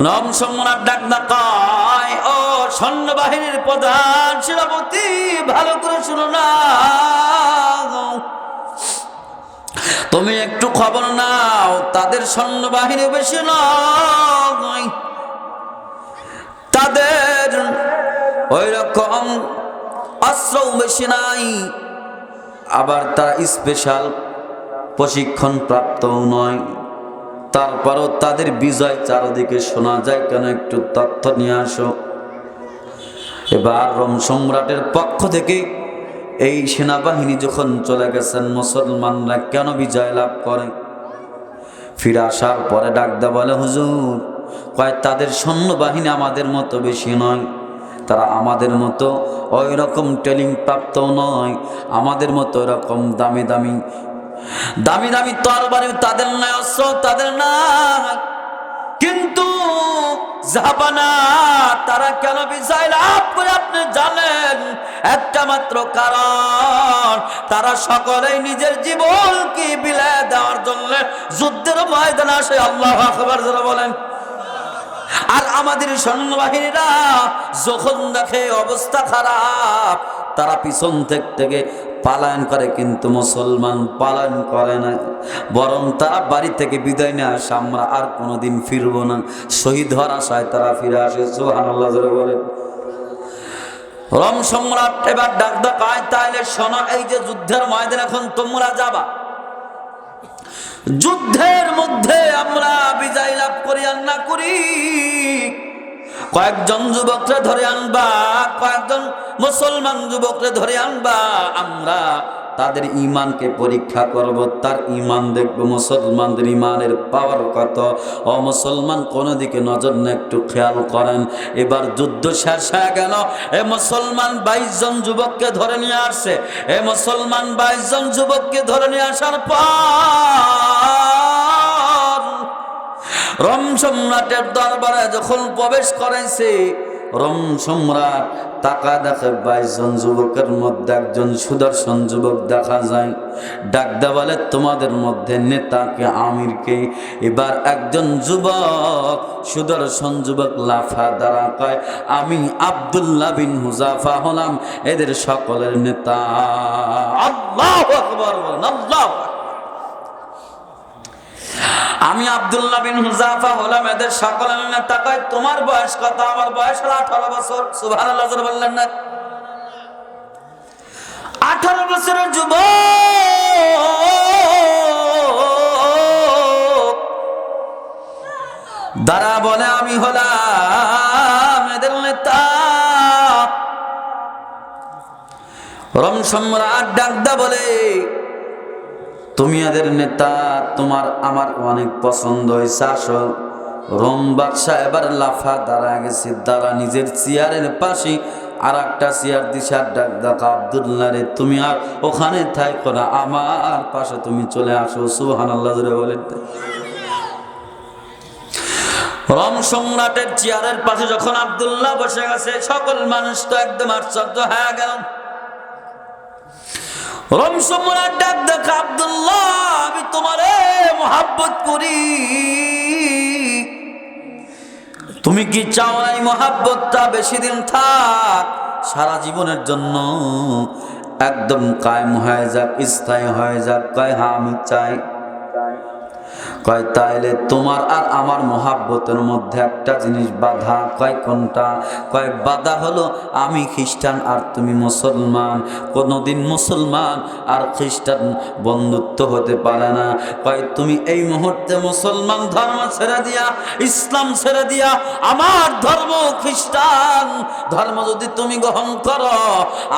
রম সম্রাট ডাক ডাকায়, ও সৈন্যবাহিনীর প্রধান সেনাপতি, ভালো করে শুনো না, তুমি একটু খবর নাও, তাদের সৈন্যবাহিনী বেশি নয়, তাদের ওই রকম অস্ত্রও বেশি নাই, আবার তারা স্পেশাল প্রশিক্ষণ প্রাপ্তও নয়, তারপরও তাদের বিজয় চারদিকে শোনা যায় কেন, একটু তথ্য নিয়ে আসো। এবার রোম সম্রাটের পক্ষ থেকে এই সেনাবাহিনী যখন চলে গেছেন, মুসলমানরা কেন বিজয় লাভ করে, ফিরে আসার পরে ডাকদা বলে, হুজুর কয় তাদের সৈন্যবাহিনী আমাদের মতো বেশি নয়, তারা আমাদের মতো ওই রকম ট্রেনিং প্রাপ্ত নয়, আমাদের মতো এরকম দামি দামি দামি দামি তরবারিও তাদের নাই, অস্ত্র তাদের নাই, কিন্তু জাহাবানা তারা কেন বিজয় লাভ করে আপনি জানেন? একটা মাত্র কারণ, তারা সকলেই নিজের জীবনকে বিলিয়ে দেওয়ার জন্য যুদ্ধের ময়দানে আসে। আল্লাহু আকবার যারা বলেন। আর আমাদের সৈন্যবাহিনীরা যখন দেখে অবস্থা খারাপ, তারা পিছন থেকে পালায়ন করে, কিন্তু মুসলমান পালায়ন করে না, বরং তারা বাড়ি থেকে বিদায় নিয়ে আসে, আমরা আর কোনোদিন ফিরবো না, শহীদ হওয়ার আশায় তারা ফিরে আসে। সুবহানাল্লাহ যারা বলেন। রোম সম্রাট এবার ডাক ডাকায়, তাইলে শোনো, এই যে যুদ্ধের ময়দানে এখন তোমরা যাবা, যুদ্ধের মধ্যে আমরা বিজয় লাভ করি আর না করি, কয়েকজন যুবকরে ধরে আনবা, কয়েকজন মুসলমান যুবকরে ধরে আনবা, আমরা তাদের ইমানকে পরীক্ষা করব, তার ইমান দেখব, মুসলমানদের ইমানের পাওয়ার কত। ও মুসলমান, কোনো দিকে নজর না, একটু খেয়াল করেন। এবার যুদ্ধ শেষ হয়ে গেল, এ মুসলমান 22 জন যুবককে ধরে নিয়ে আসছে, এ মুসলমান 22 জন যুবককে ধরে নিয়ে আসার পর রোম সম্রাটের দরবারে যখন প্রবেশ করেছে, রোম সম্রাট তাকা দেখে 22 জন যুবকের মধ্যে একজন সুদর্শন যুবক দেখা যায়। ডাকদা বলে, তোমাদের মধ্যে নেতাকে, আমিরকে? এবার একজন যুবক, সুদর্শন যুবক লাফা দাঁড়া কয়, আমি আব্দুল্লাহ বিন হুযাফা হলাম এদের সকলের নেতা। আল্লাহু আকবার বলেন। আল্লাহু আকবার। আমি আব্দুল্লাহ বিন হুযাফা হলাম এদের সকলের নেতা। কয়, তোমার বয়স কত? আমার বয়স হলো 18 বছর। সুবহানাল্লাহ বললেন না? 18 বছরের যুবক দাঁড়া বলে, আমি হলাম এদের নেতা। রোম সম্রাট ডাকদা বলে, তুমি এদের নেতা, তোমার আমার অনেক পছন্দ হয়েছে, আসো। রোম বাদশা এবার লাফা দাঁড়া গেছে, দাঁড়া নিজের চেয়ারের পাশে আর একটা চেয়ার দিছে, আর ডাক ডাকা, আব্দুল্লাহ রে, তুমি আর ওখানে থাকো না, আমার পাশে তুমি চলে আসো। সুবহানাল্লাহ বলেন। রোম সম্রাটের চেয়ারের পাশে যখন আব্দুল্লাহ বসে গেছে, সকল মানুষ তো একদম আশ্চর্য হয়ে গেল। রোম সম্রাট ডাক ডাকা, আব্দুল্লাহ, আমি তোমারে মহব্বত করি, তুমি কি চাও এই মহব্বতটা বেশি দিন থাক, সারা জীবনের জন্য একদম কায়েম হয়ে যাক, স্থায়ী হয়ে যাক? কয়, হ্যাঁ আমি চাই। কয়, তাইলে তোমার আর আমার মহাব্বতের মধ্যে একটা জিনিস বাধা। কয়, কোনটা? কয়, বাধা হলো আমি খ্রিস্টান আর তুমি মুসলমান, কোনোদিন মুসলমান আর খ্রিস্টান বন্ধুত্ব হতে পারে না। কয়, তুমি এই মুহূর্তে মুসলমান ধর্ম ছেড়ে দিয়া, ইসলাম ছেড়ে দিয়া আমার ধর্ম খ্রিস্টান ধর্ম যদি তুমি গ্রহণ করো,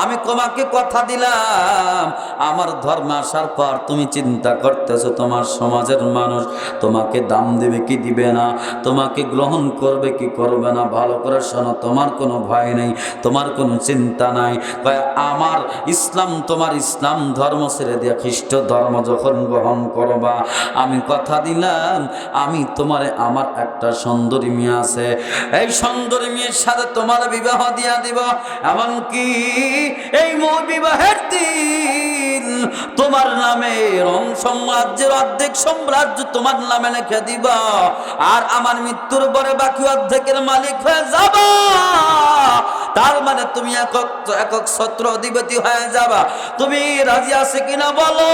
আমি তোমাকে কথা দিলাম, আমার ধর্ম আসার পর তুমি চিন্তা করতেছো তোমার সমাজের মানুষ তোমাকে দাম দেবে কি দিবে না, তোমাকে গ্রহণ করবে কি করবে না। ভালো করে শোনো, তোমার কোনো ভয় নেই, তোমার কোনো চিন্তা নাই। আমার ইসলাম, তোমার ইসলাম ধর্ম ছেড়ে দিয়ে খ্রিস্ট ধর্ম যখন গ্রহণ করবা, আমি কথা দিলাম, আমি তোমারে, আমার একটা সুন্দরী মেয়ে আছে, এই সুন্দরী মেয়ের সাথে তোমার বিবাহ দিয়া দিব। এমনকি এই বিবাহের দিন তোমার নামে রোম সাম্রাজ্যের অর্ধেক সাম্রাজ্য তোমার নামে লিখে দিব, আর আমার মৃত্যুর পরে বাকি অর্ধেকের মালিক হয়ে যাব। তার মানে তুমি একক ছত্র অধিপতি হয়ে যাবা। তুমি রাজি আছে কিনা বলো?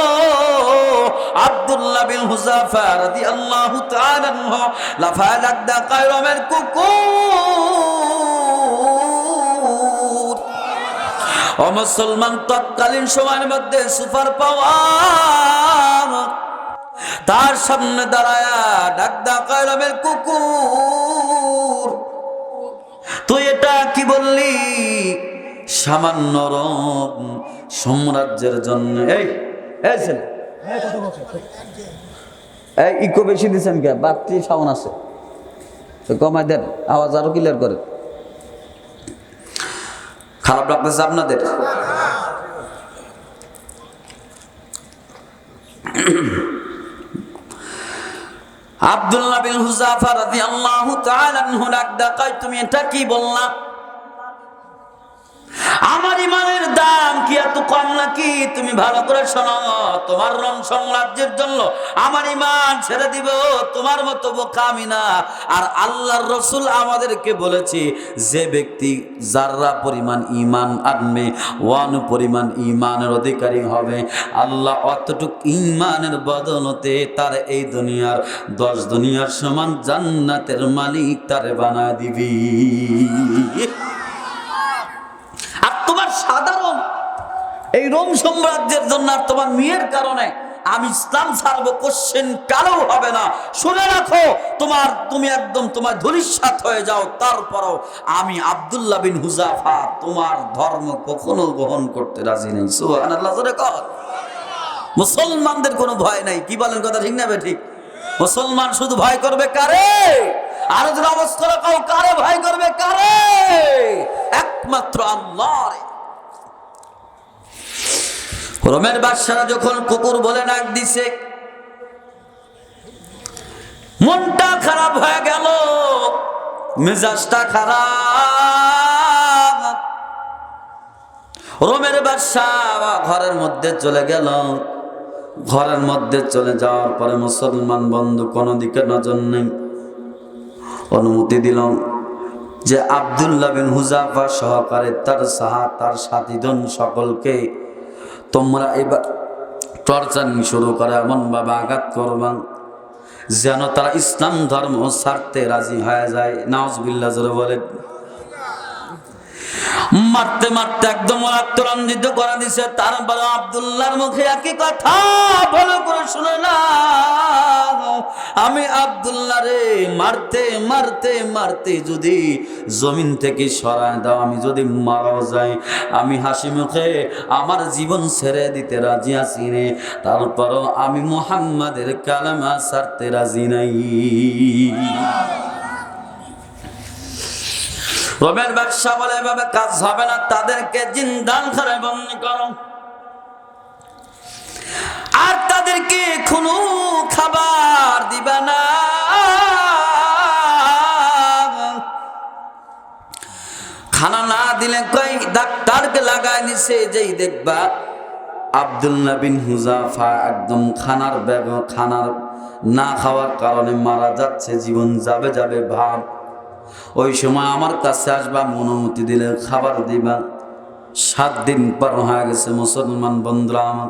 আব্দুল্লাহ বিন হুযাফা রাদিয়াল্লাহু তাআলা আনহু লাফায় লাগদা কায়রমের কুকুর। ও মুসলমান, তৎকালীন সময়ের মধ্যে সুপার পাওয়ার, তার সামনে দাঁড়ায়া ডাকদা কায়রমের কুকুর, তুই এটা কি বললি? সামান্য রোম সাম্রাজ্যের জন্য। এই ছেলে, এই ইকো বেশি দিচ্ছেন কে? বাড়তি সাউন্ড আছে, কমাই দেন, আওয়াজ আরো ক্লিয়ার করে। খারাপ লাগতেছে আপনাদের? আব্দুল্লাহ বিন হুযাফা রাদিয়াল্লাহু তাআলা আনহু ডাকায়, তুমি এটা কি বললা? আমার ইমানের দাম কি এত কম নাকি? তুমি ভালো করে শোনো, তোমার রং সাম্রাজ্যের জন্য আমার ইমান ছেড়ে দিব, তোমার মতো বোকা আমি না। আর আল্লাহর রাসূল আমাদেরকে বলেছে, যে ব্যক্তি যাররা পরিমাণ ঈমান আনবে, ওয়ান পরিমাণ ঈমানের অধিকারী হবে, আল্লাহ অতটুক ঈমানের বদলতে তার এই দুনিয়ার 10 দুনিয়ার সমান জান্নাতের মালিক তারে বানায় দিবি। তোমার সাধারণ এই রোম সাম্রাজ্যের জন্য আর তোমার মেয়ের কারণে আমি ইসলাম ছাড়বো কোশ্চেন কারো হবে না। শুনে রাখো, তুমি একদম তোমার ধূলিসাৎ হয়ে যাও, তারপরও আমি আব্দুল্লাহ বিন হুযাফা তোমার ধর্ম কখনো গ্রহণ করতে রাজি নেই। সুবহানাল্লাহ। মুসলমানদের কোনো ভয় নাই। কি বলেন, কথা ঠিক না ঠিক? মুসলমান শুধু ভয় করবে কারে? আর যদি অবস্থা রাখো, কারে ভয় করবে? কারে? একমাত্র আল্লাহ। রোমের বাদশারা যখন কুকুর বলে ডাক দিছে, মনটা খারাপ হয়ে গেল, মেজাজটা খারাপ। রোমের বাদশাহ ঘরের মধ্যে চলে গেল। ঘরের মধ্যে চলে যাওয়ার পরে মুসলমান বন্ধু কোনো দিকে নজর নেই। অনুমতি দিল যে আব্দুল্লাহ বিন হুযাফা সহকারে তার সাথীজন সকলকে তোমরা এবার টর্চারিং শুরু করে এমন ভাবে আঘাত করবা যেন তারা ইসলাম ধর্ম ছাড়তে রাজি হয়ে যায়। নাউজুবিল্লাহ জোরে বলেন। মারতে মারতে একদম রক্তরঞ্জিত করে দিছে। তারপরে আব্দুল্লাহর মুখে একই কথা, ভালো করে শুনে না, আমি আব্দুল্লাহ রে মারতে মারতে মারতে যদি জমিন থেকে সরায় দাও, আমি যদি মারাও যাই, আমি হাসি মুখে আমার জীবন ছেড়ে দিতে রাজি আছি রে, তারপরও আমি মুহাম্মাদের কালেমা ছাড়তে রাজি নাই। রোমের বাদশা বলে, এভাবে কাজ হবে না, তাদেরকে জিন্দান করে বন্দী করো, আর তাদেরকে কোনো খাবার দিবে না। খানা না দিলে কই ডাক্তারকে লাগাই নিছে, যেই দেখবা আব্দুল্লাহ বিন হুযাফা একদম খানার না খাওয়ার কারণে মারা যাচ্ছে, জীবন যাবে যাবে ভাব, ওই সময় আমার কাছে আসবা, অনুমতি দিলে খাবার দিবা। 7 দিন পার হয়ে গেছে মুসলমান বন্ধুরা আমার।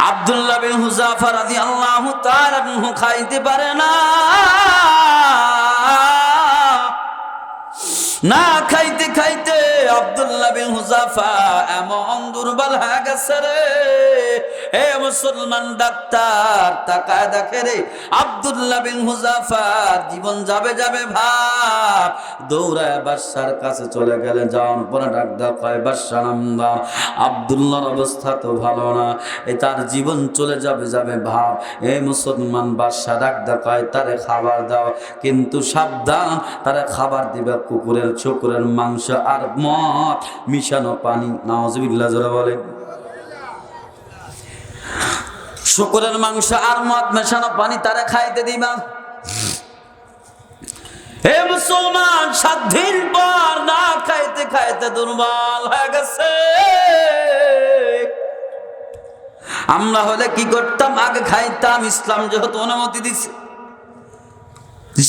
আব্দুল্লাহ বিন হুযাফা রাদিয়াল্লাহু তাআলা আনহু খাইতে পারে না, না খাইতে খাইতে আব্দুল্লাহ বিন হুযাফা এমন দুর্বল হয়ে গেছে রে। হে মুসলমান, ডাক্তার তাকায় দেখে রে আব্দুল্লাহ বিন হুযাফার জীবন যাবে যাবে ভাব, দৌড়ায় বাদশার কাছে চলে গেলে, যাওয়ার পরে ডাক্তার কয়, বাদশা নামদার, আব্দুল্লাহর অবস্থা তো ভালো না, তার জীবন চলে যাবে যাবে ভাব। হে মুসলমান, বাদশা ডাক্তার কয়, তারে খাবার দাও, কিন্তু সাবধান, তারে খাবার দিবে কুকুরের শুকরের মাংস আর মদ মিশানো পানি। নাউজুবিল্লাহ জোরে বলেন। শুকরের মাংস আর মদ মেশানো পানি তারা খাইতে দিবা। হে মুসলমান, 7 দিন পর না খাইতে খাইতে দুর্বল হয়ে গেছে। আমরা হলে কি করতাম? আগে খাইতাম। ইসলাম যেহেতু অনুমতি দিছে,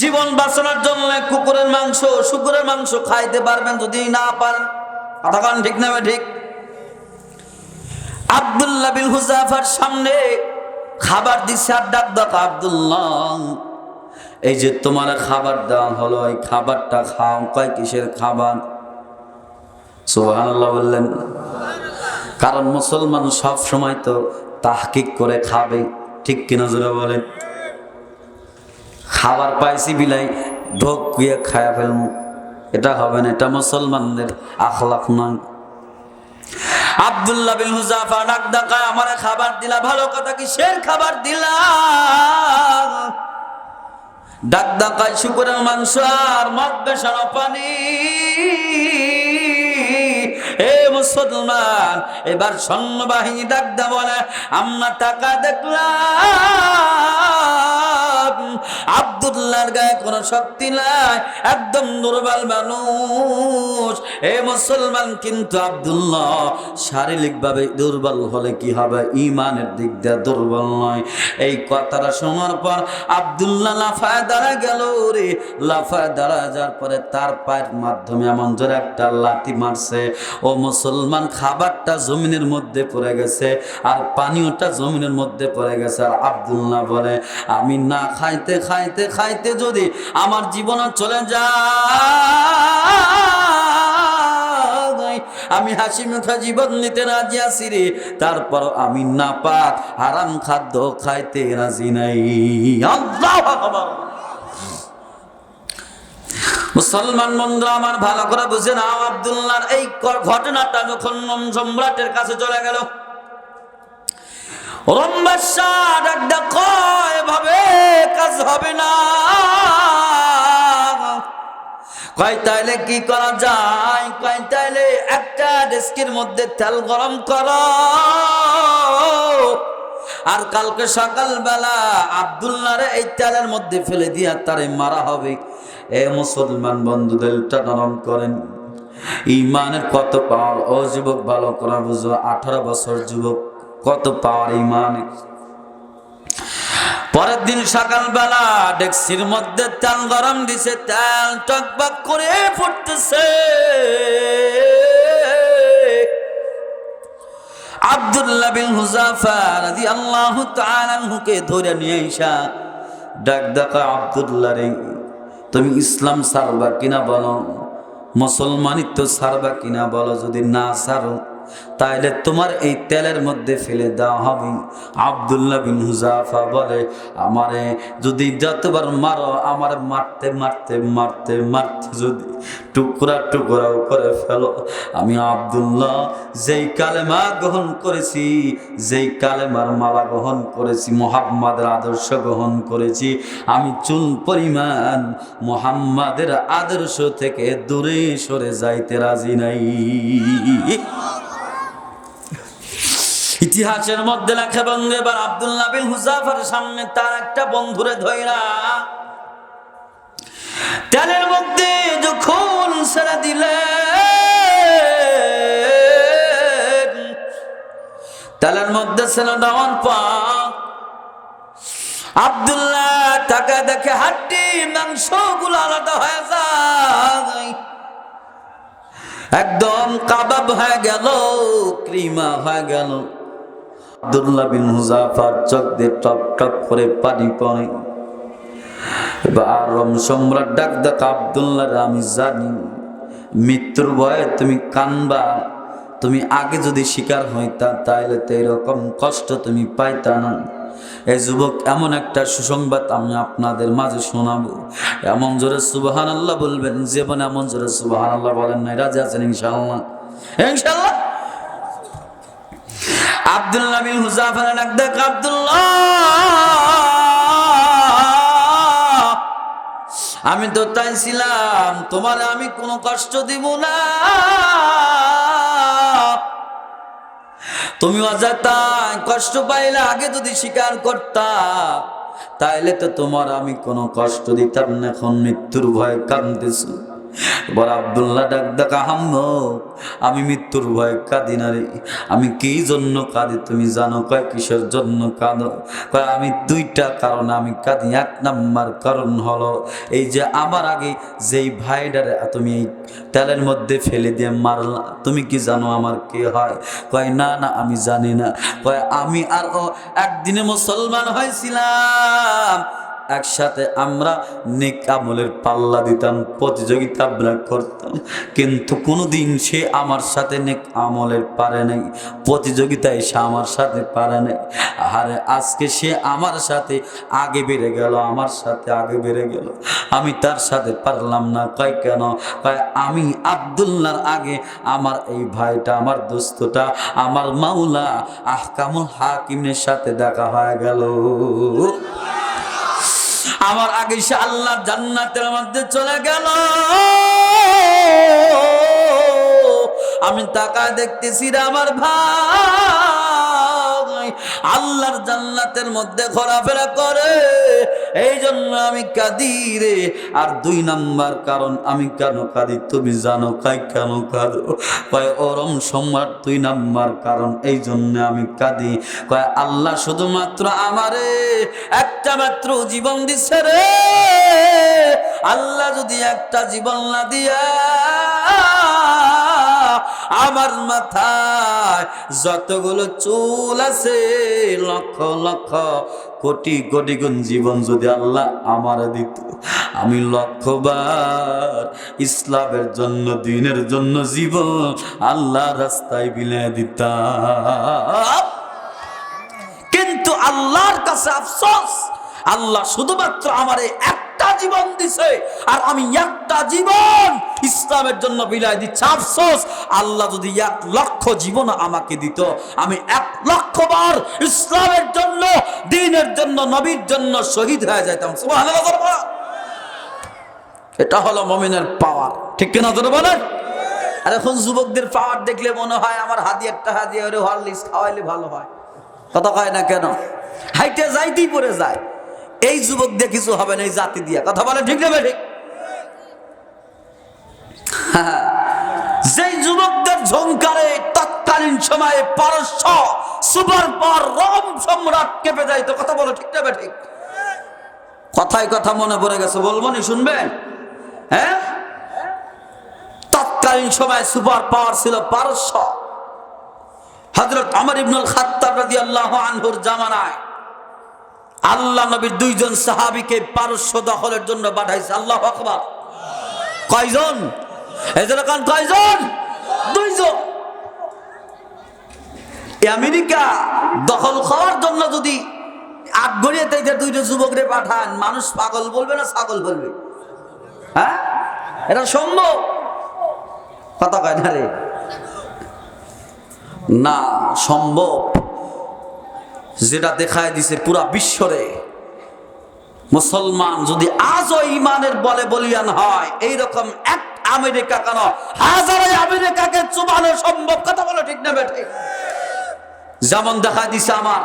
জীবন বাঁচানোর জন্য কুকুরের মাংস, শুকুরের মাংস খাইতে পারবেন, যদি না পারেন। কথা কান ঠিক না ঠিক? আব্দুল্লাহ বিন হুযাফার সামনে খাবার দিছে, আর ডাক দাও, আব্দুল্লাহ এই যে তোমার খাবার দেওয়া হলো, এই খাবারটা খাও। কয় কিসের খাবার? সুবহানাল্লাহ বললেন। কারণ মুসলমান সব সময় তো তাহকিক করে খাবে, ঠিক কিনা জোরে বলেন? খাবার পাইছি বিলাই ঢোক কুয়ে খায়া ফেলবো, এটা হবে না, এটা মুসলমানদের আখলাক নয়। আব্দুল্লাহ বিন হুযাফা ডাক ডাকা, আমারে খাবার দিলা, ভালো কথা, কিসের খাবার দিলা? ডাক ডাকায় শুকরের মাংস আর মদ মেশানো পানি। এ মুসলমান, এবার সৈন্যবাহিনী ডাক দা বলে, আমরা টাকা দেখলাম আব্দুল্লাহর গায়ে কোনো শক্তি নাই, একদম দুর্বল মানুষ। এ মুসলমান, কিন্তু আব্দুল্লাহ শারীরিকভাবে দুর্বল হলে কি হবে? ঈমানের দিক দিয়ে দুর্বল নয়। এই কথাটা শোনার পর আব্দুল্লাহ লাফায় দাঁড়া গেল রে। লাফায় দাঁড়া যাওয়ার পরে তার পায়ের মাধ্যমে এমন জোরে একটা লাথি মারছে, ও মুসলমান, খাবারটা জমিনের মধ্যে পড়ে গেছে আর পানীয়টা জমিনের মধ্যে পড়ে গেছে। আর আব্দুল্লাহ বলে, আমি না খাইতে খাইতে খাইতে যদি আমার জীবন চলে যায়, আমি হাসি মুখে জীবন নিতে রাজি আছি রে, তারপর আমি নাপাক হারাম খাদ্য খাইতে রাজি নাই। আল্লাহু আকবার। মুসলমান বন্ধুরা আমার, ভালো করে বুঝে নাও, আব্দুল্লাহর এই ঘটনাটা যখন রোম সম্রাটের কাছে চলে গেল, রোম বাদশাহ ডাক ডাক কয়, এভাবে কাজ হবে না। কয় তাইলে কি করা যায়? কয় তাইলে একটা ডেস্কের মধ্যে তেল গরম করো, আর কালকে সকালবেলা আব্দুল্লাহর এই তেলের মধ্যে ফেলে দিয়া তারে মারা হবে। এ মুসলমান বন্ধুদের নরম করেন, ইমানের কত পাওয়ার। ও যুবক, ভালো করে বুঝো, 18 বছর যুবক, কত পাওয়ার ইমানে। পরের দিন সকালবেলা ডেক্সির মধ্যে তেল গরম দিছে, তেল টকবক করে ফুটতেছে। আব্দুল্লাহ বিন হুযাফা রাদিয়াল্লাহু তাআলা আনহুকে ধরে নিয়ে আইসা ডাক ডাকা, আব্দুল্লাহ রে, তুমি ইসলাম ছাড়বা কিনা বলো, মুসলমানিত্ব ছাড়বা কিনা বলো। যদি না ছাড়ো তাইলে তোমার এই তেলের মধ্যে ফেলে দেওয়া হবে। আব্দুল্লাহ বিন হুযাফা বলে, আমারে যদি যতবার মারো, আমার মারতে মারতে মারতে মারতে যদি টুকরা টুকরাও করে ফেলো, আমি আব্দুল্লাহ যেই কালেমা গ্রহণ করেছি, যেই কালেমার মালা গ্রহণ করেছি, মুহাম্মাদের আদর্শ গ্রহণ করেছি, আমি চুল পরিমাণ মুহাম্মাদের আদর্শ থেকে দূরে সরে যাইতে রাজি নাই। ইতিহাসের মধ্যে লেখা বন্ধু, এবার আব্দুল্লাহ বিন হুযাফার সামনে তার একটা বন্ধুরে ধইরা তেলের মধ্যে যখন ছেড়ে দিলেন, তেলের মধ্যে ছেড়ে দেওয়ার পর আব্দুল্লাহ তাকে দেখে হাড্ডি মাংস গুলো আলাদা হয়ে যায়, একদম কাবাব হয়ে গেল, ক্রিমা হয়ে গেল। আব্দুল্লাহ বিন হুযাফার চোখ দিয়ে টপ টপ করে পানি পড়ে। এবার রোম সম্রাট ডাক ডাক, আব্দুল্লাহ, আমি জানি মৃত্যুর ভয়ে তুমি কানবা, তুমি আগে যদি শিকার হইতা তাইলে তো এরকম কষ্ট তুমি পাইতা না। এই যুবক, এমন একটা সুসংবাদ আমি আপনাদের মাঝে শোনাবো, এমন জোরে সুবহানাল্লাহ বলবেন, জীবনে এমন জোরে সুবহানাল্লাহ বলেন নাই। রাজি আছেন ইনশাআল্লাহ? ইনশাআল্লাহ। আব্দুল্লাহ বিন হুযাফা ডাক ডাক, আব্দুল্লাহ, আমি তো চাইছিলাম তোমার আমি কোনো কষ্ট দিব না, তুমি অযথা কষ্ট পাইলে আগে যদি স্বীকার করতা তাইলে তো তোমার আমি কোনো কষ্ট দিতাম না। এখন মৃত্যুর ভয়ে কাঁদতেছো, বড় আব্দুল্লাহ ডাক ডাকা হাম্মো, আমি মৃত্যুর ভয় কাঁদি না রে। আমি কি জন্য কাঁদি তুমি জানো? কয় কিসের জন্য কাঁদো? কয় আমি দুইটা কারণে আমি কাঁদি। এক নাম্বার কারণ হলো এই যে আমার আগে যেই ভাইডারে তুমি এই তেলের মধ্যে ফেলে দিয়ে মারলা, তুমি কি জানো আমার কি হয়? কয় না না আমি জানি না। কয় আমি আর ও একদিনে মুসলমান হয়েছিলাম, একসাথে আমরা নেক আমলের পাল্লা দিতাম, প্রতিযোগিতা আমরা করতাম, কিন্তু কোনোদিন সে আমার সাথে নেক আমলের পারে নাই, প্রতিযোগিতায় সে আমার সাথে পারে নাই। আরে আজকে সে আমার সাথে আগে বেড়ে গেল, আমার সাথে আগে বেড়ে গেল, আমি তার সাথে পারলাম না। কয় কেন? কয় আমি আব্দুল্লাহর আগে আমার এই ভাইটা, আমার দোস্তটা, আমার মাওলা আহকামুল হাকিমের সাথে দেখা হয়ে গেল। আমার আগে সে আল্লাহ জান্নাতের মধ্যে চলে গেল। আমি তাকায় দেখতেছি রে আমার ভাই আল্লাহর জান্নাতের মধ্যে ঘোরাফেরা করে, এই জন্য আমি কাঁদি রে। আর দুই নাম্বার কারণ আমি কেন কাঁদি তুমি জানো? কয় কেন কাঁদো? কয় ওরম সম্রাট দুই নাম্বার কারণ এই জন্য আমি কাঁদি। কয় আল্লাহ শুধুমাত্র আমারে একটা মাত্র জীবন দিচ্ছে রে। আল্লাহ যদি একটা জীবন না দিয়া আমার মাথায় যতগুলো চুল আছে, লক্ষ লক্ষ কোটি কোটি গুণ জীবন যদি আল্লাহ আমার দিত, আমি লক্ষবার ইসলামের জন্য, দ্বীনের জন্য জীবন আল্লাহ রাস্তায় বিলিয়ে দিতাম। কিন্তু আল্লাহর কাছে আফসোস, আল্লাহ শুধুমাত্র আমার একটা জীবন দিছে, আর আমি একটা জীবন ইসলামের জন্য বিলাই দিচ্ছি। আফসোস, আল্লাহ যদি 1 লক্ষ জীবন আমাকে দিত, আমি 1 লক্ষ বার ইসলামের জন্য, দ্বীনের জন্য, নবীর জন্য শহীদ হয়ে যাইতাম। সুবহানাল্লাহ। এটা হলো মুমিনের পাওয়ার, ঠিক কিনা তোরা বলেন? আর এখন যুবকদের পাওয়ার দেখলে মনে হয় আমার একটা হাদিয়া ওরে হরলিক্স খাওয়াইলে ভালো হয়। কথা কয় না কেন? হাইটে যাইতেই পড়ে যায়। এই যুবক দিয়ে কিছু হবে না, এই জাতি দিয়া। কথা বলে ঠিক না ঠিক? যেই যুবকদের ঝংকারে তৎকালীন সময়ে পারস্য সুপার পাওয়ার রোম সম্রাট কেঁপে যাইতো। কথা বলে ঠিক না ঠিক? কথায় কথা মনে পড়ে গেছে, বলবো নি, শুনবেন? হ্যাঁ, তৎকালীন সময়ে সুপার পাওয়ার ছিল পারস্য। হযরত ওমর ইবনুল খাত্তাব রাদিয়াল্লাহু আনহুর জামানায় আল্লাহ নবীর 2 জন সাহাবীকে পারস্য দখলের জন্য পাঠাইছে। আল্লাহু আকবার। কয়জন? এজন্য কোন কয়জন? 2 জন। আমেরিকা দখল করার জন্য যদি আটগড়িয়ে তাইতে 2টা যুবকরে পাঠান, মানুষ পাগল বলবে না ছাগল বলবে? হ্যাঁ, এটা সম্ভব? কথা কয় না রে? না, সম্ভব। যেটা দেখায় দিছে পুরা বিশ্বরে, মুসলমান যদি আজও ইমানের বলে বলিয়ান হয়, এইরকম এক আমেরিকা কেন, হাজারে আমেরিকাকে চুবানো সম্ভব। কথা বলো ঠিক না বেঠে? যেমন দেখা দিছে আমার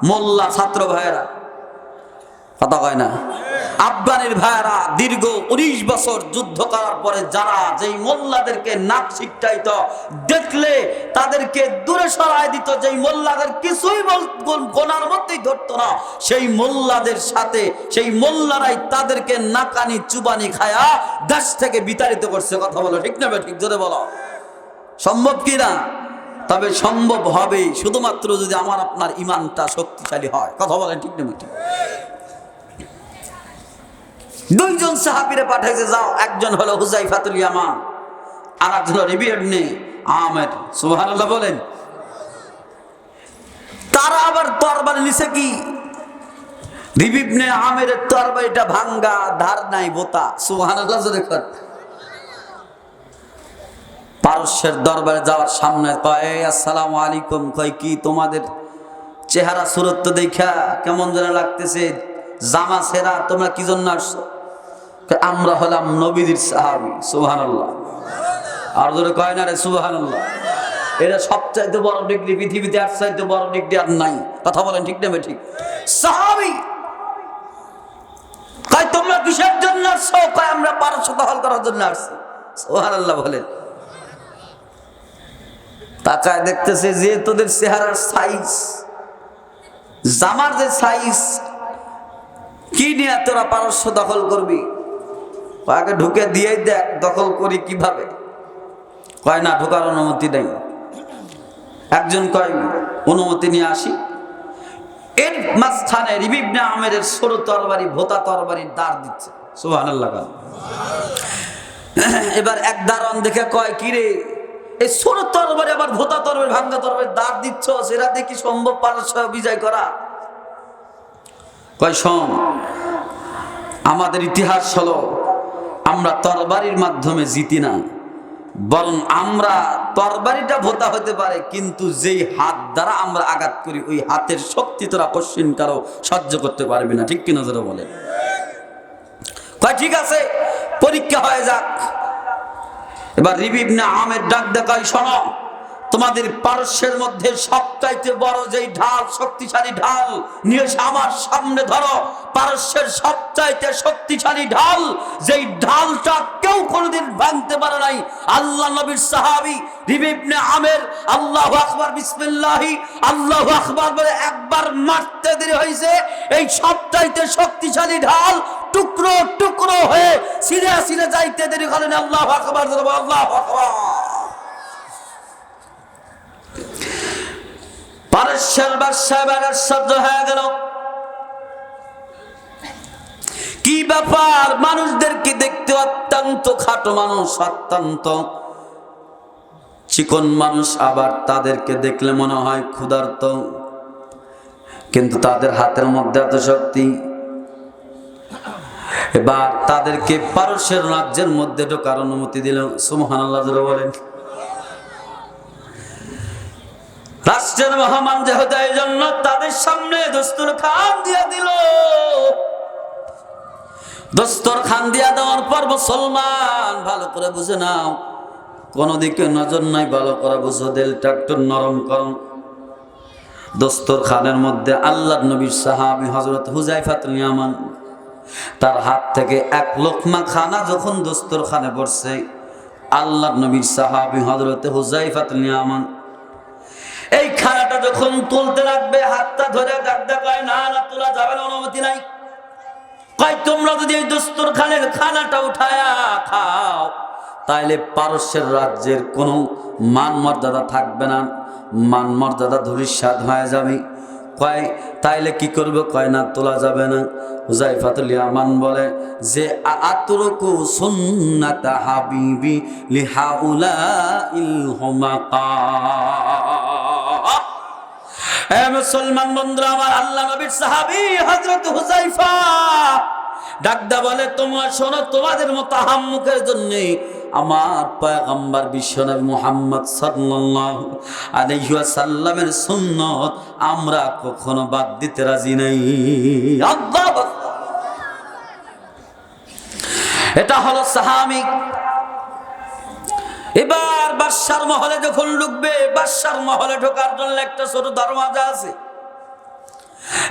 মোল্লা ছাত্র ভাইয়েরা, কথা কয় না, আফগানের ভাইয়েরা দীর্ঘ 19 বছর যুদ্ধ করার পরে যারা যেই মোল্লাদেরকে নাক ছিটকাইত, দেখলে তাদেরকে দূরে সরায় দিত, যেই মোল্লাদের কিছুই গোনার মধ্যেই ধরতো না, সেই মোল্লাদের সাথে সেই মোল্লারাই তাদেরকে নাকানি চুবানি খায়া দেশ থেকে বিতাড়িত করছে। কথা বলো ঠিক না ঠিক? জোরে বলো। সম্ভব কি না? তবে সম্ভব হবে শুধুমাত্র যদি আমার আপনার ইমানটা শক্তিশালী হয়। কথা বলেন ঠিক না ঠিক? 2 জন সাহাবীরে পাঠাইছে, যাও। একজন হলো হুযায়ফাতুল ইয়ামান, আর একজন হলো রবি ইবনে আমির। সুবহানাল্লাহ বলেন। তারা আবার তরবারি নিছে কি? রবি ইবনে আমিরের তরবারিটা ভাঙ্গা, ধার নাই, বোতা। সুবহানাল্লাহ জোরে কর। পারস্যের দরবারে যাওয়ার সামনে কয়, আসসালামু আলাইকুম। কয় কি তোমাদের চেহারা সুরত তো দেখা কেমন যেন লাগতেছে, জামা ছেঁড়া, তোমরা কি জন্য আসছো? আমরা হলাম নবীর সাহাবী। সুবহানাল্লাহ। আর জোরে কয় না রে সুবহানাল্লাহ? এটা সবচাইতে বড় ডিগ্রি, পৃথিবীতে আর চাইতে বড় ডিগ্রি আর নাই। কথা বলেন ঠিক না ঠিক? সাহাবী। কয় তোমরা কিসের জন্য আসছো? কয় আমরা আমরা পারস্য দখল করার জন্য আসছি। সুবহানাল্লাহ বলেন। তাকায় দেখতেছে যে তোদের চেহারার সাইজ, জামার যে সাইজ, কি নিয়ে তোরা পারস্য দখল করবি? আগে ঢুকে দিয়ে দেখ দখল করি কিভাবে। কয় না, ঢোকার অনুমতি নেই। একজন কয় অনুমতি নিয়ে আসি। এর মাঝখানে রিবি ইবনে আমেরের সরু তরবারি, ভোতা তরবারির দাঁড় দিচ্ছে। সুবহানাল্লাহ। এবার এক দারোয়ান দেখে কয়, কি রে, এই সরু তরবারি আবার ভোতা তরবারি, ভাঙ্গা তরবারি দাঁড় দিচ্ছ, সেটা দেখি সম্ভব পারস্য বিজয় করা? কয় শোন, আমাদের ইতিহাস হলো আমরা তরবারির মাধ্যমে জিতি না, বরং আমরা তরবারিটা ভোতা হতে পারে, কিন্তু যেই হাত দ্বারা আমরা আঘাত করি ওই হাতের শক্তি তোরা কোশ্চিন কারো সহ্য করতে পারবি না। ঠিক কিনা যারা বলে? কয় ঠিক আছে, পরীক্ষা হয়ে যাক। এবার রিবি ইবনে আমের ডাক দেখায়, শোনো, তোমাদের পারস্যের মধ্যে সবচাইতে বড় যেই ঢাল, শক্তিশালী ঢাল নিয়ে এসে আমার সামনে ধরো। পারস্যের সবচাইতে শক্তিশালী ঢাল, যেই ঢালটা কেউ কোনোদিন ভাঙতে পারে নাই, আল্লাহ নবীর সাহাবী রিবি ইবনে আমের আল্লাহু আকবার বিসমিল্লাহ আল্লাহু আকবার বলে একবার মারতে দেরি হয়েছে, এই সবচাইতে শক্তিশালী ঢাল টুকরো টুকরো হয়ে ছিঁড়ে ছিঁড়ে যাইতে দেরি করেন। আল্লাহু আকবার, আল্লাহু আকবার। পারস্যের বাদশা এবারে সহ্য হয়ে গেল। কি ব্যাপার, মানুষদেরকে দেখতে অত্যন্ত খাটো মানুষ, অত্যন্ত চিকন মানুষ, আবার তাদেরকে দেখলে মনে হয় ক্ষুধার্ত, কিন্তু তাদের হাতের মধ্যে এত শক্তি। এবার তাদেরকে পারস্যের রাজ্যের মধ্যে ঢোকার অনুমতি দিল। সুবহানাল্লাহ বলেন। রাষ্ট্রের মহামান যেহেতু, এই জন্য তাদের সামনে দস্তরখান দিয়া দিল। দস্তরখান দিয়া দেওয়ার পর মুসলমান ভালো করে বুঝে নাও, কোন দিকে নজর নাই, ভালো করে বুঝো, দিলটা একটু নরম করো। দস্তরখানের মধ্যে আল্লাহর নবীর সাহাবী হযরত হুযায়ফাতুল ইয়ামান, তার হাত থেকে এক লোকমা খানা যখন দস্তরখানে পড়ছে, আল্লাহর নবীর সাহাবী হযরত হুযায়ফাতুল ইয়ামান এই খানাটা যখন তুলতে লাগবে, হাতটা ধরে ডাকতে কয়, না না, তোলা যাবে না, অনুমতি নাই। কয়, তোমরা যদি এই দস্তরখানের খানাটা উঠায়া খাও, তাইলে পারস্যের রাজ্যের কোনো মান মর্যাদা থাকবে না, মান মর্যাদা ধূলিসাৎ হয়ে যাবে। কয়, তাইলে কি করবে? কয়, না, তোলা যাবে না। হুযায়ফাতুল ইয়ামান বলে যে, আতরুকু সুন্নাতা হাবিবি লিহাউলাইল হুমাকা। এ মুসলমান বন্ধুরা আমার, আল্লাহ নবীর সাহাবী হযরত হুযায়ফা ডাকদা বলে, তোমরা শোনো, তোমাদের মতো আহাম্মুকের জন্য আমার পয়গম্বর বিশ্বনবী মুহাম্মদ সাল্লাল্লাহু আলাইহি ওয়াসাল্লামের সুন্নাত আমরা কখনো বাদ দিতে রাজি নাই। আল্লাহু আকবার। এটা হলো সাহাবী। এবার বাদশার মহলে যখন ঢুকবে, বাদশার মহলে ঢোকার জন্য একটা ছোট দরওয়াজা আছে।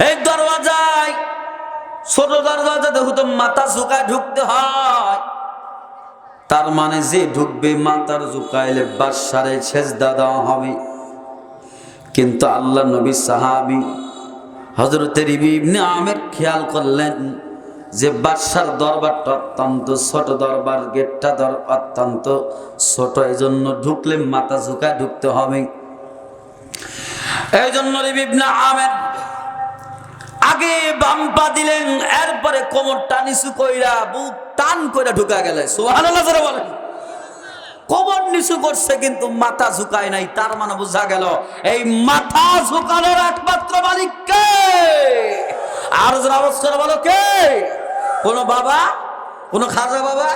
এই দরওয়াজায়, ছোট দরওয়াজা দেখো, মাথা ঝুঁকায় ঢুকতে হয়। তার মানে যে ঢুকবে মাথার ঝুঁকাইলে বাদশারে সেজদা দেওয়া হবে। কিন্তু আল্লাহ নবী সাহাবী হযরত রিবি ইবনে আমের খেয়াল করলেন যে বাদশার দরবারটা অত্যন্ত ছোট দরবার, গেটটা অত্যন্ত ছোট, এই জন্য ঢুকলে মাথা ঝুঁকায় ঢুকতে হবে। এই জন্য রিবি ইবনে আমের আগে বাম পা দিলেন, এরপরে কোমরটা নিচু কইরা বুক টান কইরা ঢুকা গেলে। সুবহানাল্লাহ বলেন। কোমর নিচু করছে কিন্তু মাথা ঝুঁকায় নাই, তার মানে বোঝা গেল এই মাথা ঝুঁকানোর একমাত্র মালিক কে? আর যারা আওয়াজ করে বলো কে? কোন বাবা, কোন খাজা বাবা,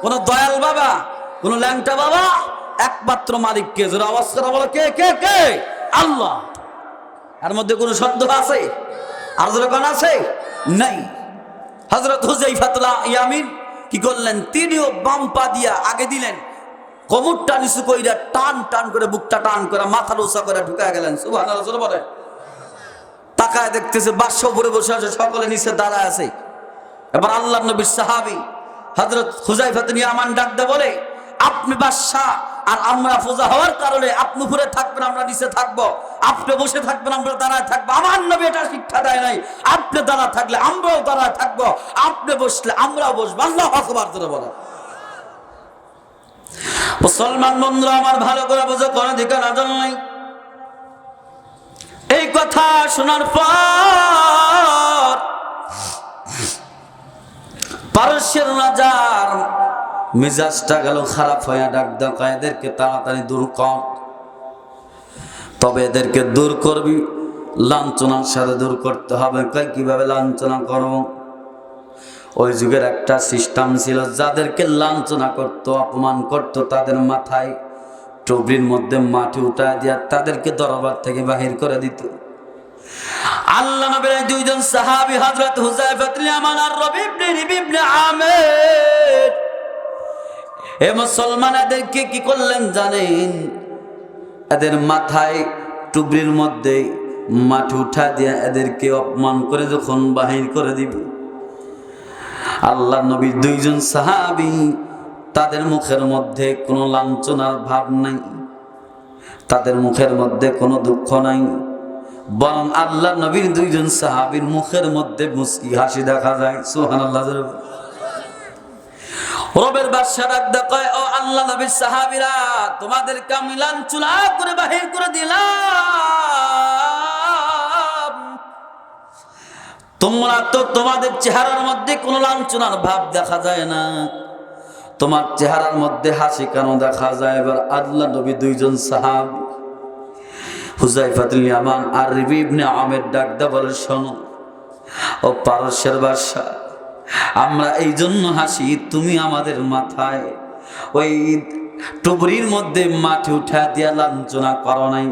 কোন দয়াল বাবা, কোন ল্যাংটা বাবা? একমাত্র মালিক কে? যারা আওয়াজ করে বলো কে? কে কে? আল্লাহ। এর মধ্যে কোন সন্দেহ আছে? আর যারা কোন আছে? নাই। হযরত হুযায়ফাতুল ইয়ামিন কি করলেন? তিনিও বাম পা দিয়া আগে দিলেন, কোমরটা নিচু কইরা টান টান করে, বুকটা টান করে, মাথা উঁচা করে ঢুকা গেলেন। সুবহানাল্লাহ বলেন। তাকায় দেখতেছে বাদশা উপরে বসে আছে, সকলে নিচে দাঁড়ায় আছে। এবার আল্লাহর নবীর সাহাবী হযরত হুযায়ফা ইবনে ইয়ামান ডাক দিয়ে বলে, আপনি বাদশা আর আমরা প্রজা হওয়ার কারণে আপনি উপরে থাকবেন, আমরা নিচে থাকবো, আপনি বসে থাকবেন, আমরা দাঁড়ায় থাকবো। আমার নবী এটা শিক্ষা দেয় নাই, আপনি দাঁড়া থাকলে আমরাও দাঁড়ায় থাকবো, আপনি বসলে আমরাও বসবো। আল্লাহু আকবার জোরে বলেন। মুসলমান বন্ধুরা আমার, ভালো করে বুঝে কোন দিকে নজর নাই। এই কথা শোনার পর পারস্যের রাজার মেজাজটা গেল খারাপ হয়ে, ডাক ডাকা এদেরকে তাড়াতাড়ি দূর কর। তবে এদেরকে দূর করবি লাঞ্ছনার সাথে দূর করতে হবে। কিভাবে লাঞ্ছনা করব? ওই যুগের একটা সিস্টেম ছিল, যাদেরকে লাঞ্ছনা করত, অপমান করত, তাদের মাথায় টুকরির মধ্যে মাটি উঠায় দিয়া তাদেরকে দরবার থেকে বাহির করে দিত। আল্লাহ নবীর দুইজন সাহাবী হযরত হুযায়ফা ইবনে ইয়ামান আর রবি ইবনে আমির, এ মুসলমান এদেরকে কি করলেন জানেন? এদের মাথায় টুকরির মধ্যে মাটি উঠায় দিয়া এদেরকে অপমান করে যখন বাহির করে দিবে, আল্লাহ নবীর দুইজন সাহাবী তাদের মুখের মধ্যে কোনো লাঞ্ছনার ভাব নাই, তাদের মুখের মধ্যে কোনো দুঃখ নাই, বরং আল্লাহ নবীর দুইজন সাহাবীর মুখের মধ্যে মুস্কি হাসি দেখা যায়। সুবহানাল্লাহ। রবের বাদশা ডাক দেয়, ও আল্লাহ নবীর সাহাবীরা, তোমাদেরকে আমি লাঞ্ছনা করে বাহির করে দিলাম, তোমরা তো তোমাদের চেহারার মধ্যে কোনো লাঞ্ছনার ভাব দেখা যায় না, তোমার চেহারার মধ্যে হাসি কেন দেখা যায়? এবার আল্লাহ নবী দুইজন সাহাবী হুযায়ফা ইবনে ইয়ামান আর রবি ইবনে আমির ডাক দিয়ে বলে, শোনো ও পারস্যের বাদশা, আমরা এই জন্য হাসি, তুমি আমাদের মাথায় ওই টুকরির মধ্যে মাটি উঠা দিয়া লাঞ্ছনা করো নাই,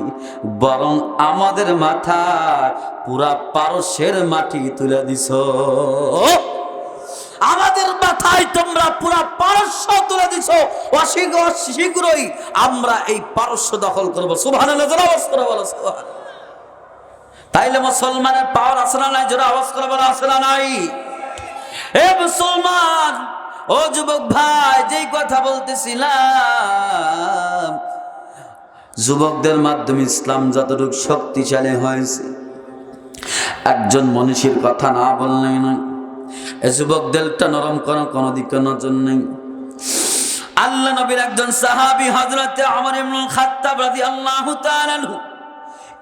বরং আমাদের মাথায় পুরা পারস্যের মাটি তুলে দিছ। আমাদের মাথায় তোমরা পুরা পারস্য তুলে দিছ, শীঘ্রই আমরা এই পারস্য দখল করবো। সুবহানাল্লাহ, জোরে আওয়াজ করে বলো সুবহানাল্লাহ। তাইলে মুসলমানের পাওয়ার আছে না নাই? জোরে আওয়াজ করে বলো, আছে না নাই? এ মুসলমান, ও যুবক ভাই, যেই কথা বলতেছিলাম, যুবকদের মাধ্যমে ইসলাম যতটুকু শক্তিশালী হয়েছে, একজন মনীষীর কথা না বললেই নয়। এই যুবকদেরটা নরম করার কোনো দিকে নজর নেই। আল্লাহ নবীর একজন সাহাবী হযরত ওমর ইবনুল খাত্তাব রাদিয়াল্লাহু তাআলা আনহু,